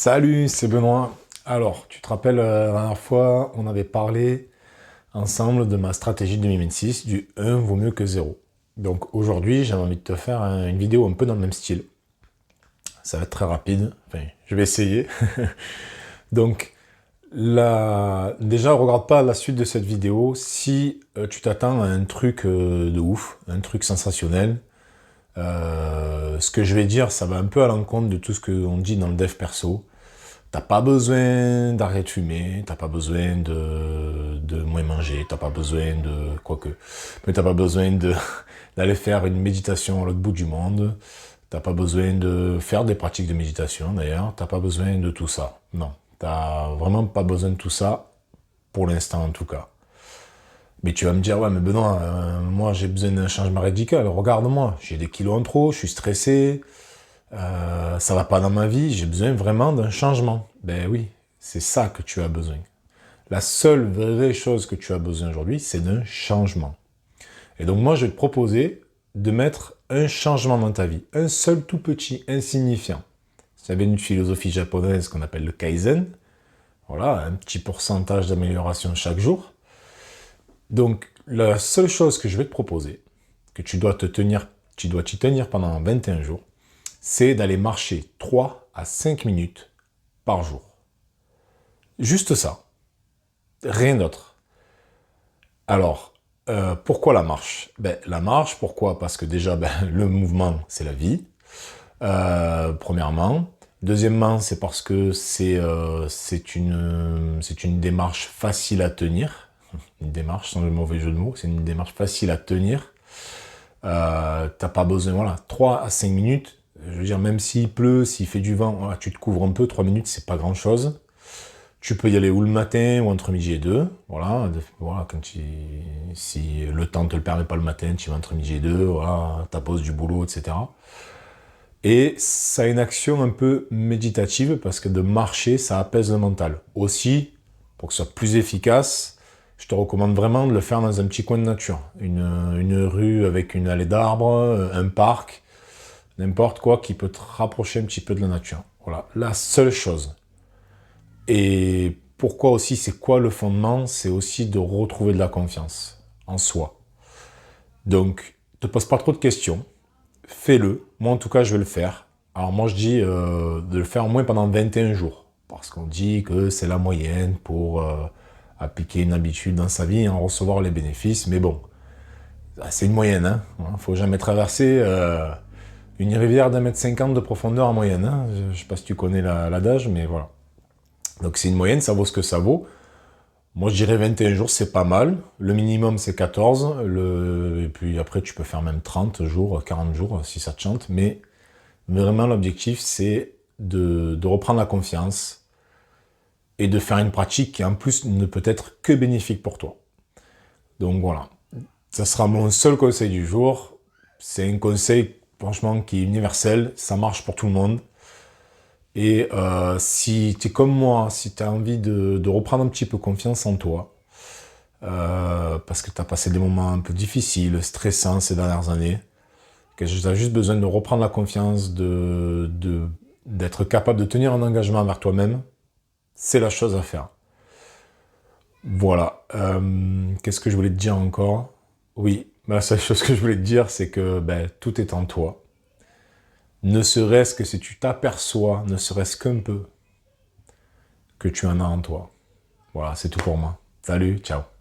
Salut, c'est Benoît. Alors, tu te rappelles, la dernière fois, on avait parlé ensemble de ma stratégie 2026, du 1 vaut mieux que 0. Donc aujourd'hui, j'avais envie de te faire une vidéo un peu dans le même style. Ça va être très rapide, enfin, je vais essayer. Donc, déjà, regarde pas la suite de cette vidéo si tu t'attends à un truc de ouf, un truc sensationnel. Ce que je vais dire, ça va un peu à l'encontre de tout ce qu'on dit dans le dev perso. T'as pas besoin d'arrêter de fumer, t'as pas besoin de moins manger, t'as pas besoin de... quoique, mais t'as pas besoin d'aller faire une méditation à l'autre bout du monde, t'as pas besoin de faire des pratiques de méditation d'ailleurs, t'as pas besoin de tout ça. Non, t'as vraiment pas besoin de tout ça, pour l'instant en tout cas. Mais tu vas me dire, ouais mais Benoît, moi j'ai besoin d'un changement radical, regarde-moi, j'ai des kilos en trop, je suis stressé, ça va pas dans ma vie, j'ai besoin vraiment d'un changement. Ben oui, c'est ça que tu as besoin. La seule vraie chose que tu as besoin aujourd'hui, c'est d'un changement. Et donc moi, je vais te proposer de mettre un changement dans ta vie. Un seul tout petit, insignifiant. Ça vient d'une philosophie japonaise qu'on appelle le Kaizen. Voilà, un petit pourcentage d'amélioration chaque jour. Donc, la seule chose que je vais te proposer, que tu dois t'y tenir pendant 21 jours, c'est d'aller marcher 3 à 5 minutes par jour. Juste ça. Rien d'autre. Alors, pourquoi la marche? La marche, pourquoi? Parce que déjà, le mouvement, c'est la vie, premièrement. Deuxièmement, c'est parce que c'est une démarche facile à tenir. Une démarche, sans le mauvais jeu de mots, c'est une démarche facile à tenir. T'as pas besoin, voilà, 3 à 5 minutes. Je veux dire, même s'il pleut, s'il fait du vent, voilà, tu te couvres un peu, 3 minutes, c'est pas grand chose. Tu peux y aller ou le matin ou entre midi et deux. Voilà, voilà si le temps ne te le permet pas le matin, tu vas entre midi et deux, voilà, ta pause du boulot, etc. Et ça a une action un peu méditative parce que de marcher, ça apaise le mental. Aussi, pour que ce soit plus efficace, je te recommande vraiment de le faire dans un petit coin de nature. Une rue avec une allée d'arbres, un parc, n'importe quoi qui peut te rapprocher un petit peu de la nature. Voilà, la seule chose. Et pourquoi aussi, c'est quoi le fondement? C'est aussi de retrouver de la confiance en soi. Donc, te pose pas trop de questions, fais-le. Moi, en tout cas, je vais le faire. Alors moi, je dis de le faire au moins pendant 21 jours. Parce qu'on dit que c'est la moyenne pour appliquer une habitude dans sa vie et en recevoir les bénéfices. Mais bon, c'est une moyenne. Hein. Faut jamais traverser une rivière d'1,50 m de profondeur en moyenne. Hein. Je sais pas si tu connais l'adage, mais voilà. Donc c'est une moyenne, ça vaut ce que ça vaut. Moi je dirais 21 jours, c'est pas mal. Le minimum c'est 14. Et puis après tu peux faire même 30 jours, 40 jours si ça te chante. Mais vraiment l'objectif c'est de reprendre la confiance et de faire une pratique qui en plus ne peut être que bénéfique pour toi. Donc voilà, ça sera mon seul conseil du jour. C'est un conseil franchement qui est universel, ça marche pour tout le monde. Et si tu es comme moi, si tu as envie de reprendre un petit peu confiance en toi, parce que tu as passé des moments un peu difficiles, stressants ces dernières années, que tu as juste besoin de reprendre la confiance, d'être capable de tenir un engagement envers toi-même, c'est la chose à faire. Voilà. Qu'est-ce que je voulais te dire encore? Oui, la seule chose que je voulais te dire, c'est que tout est en toi. Ne serait-ce que si tu t'aperçois, ne serait-ce qu'un peu, que tu en as en toi. Voilà, c'est tout pour moi. Salut, ciao.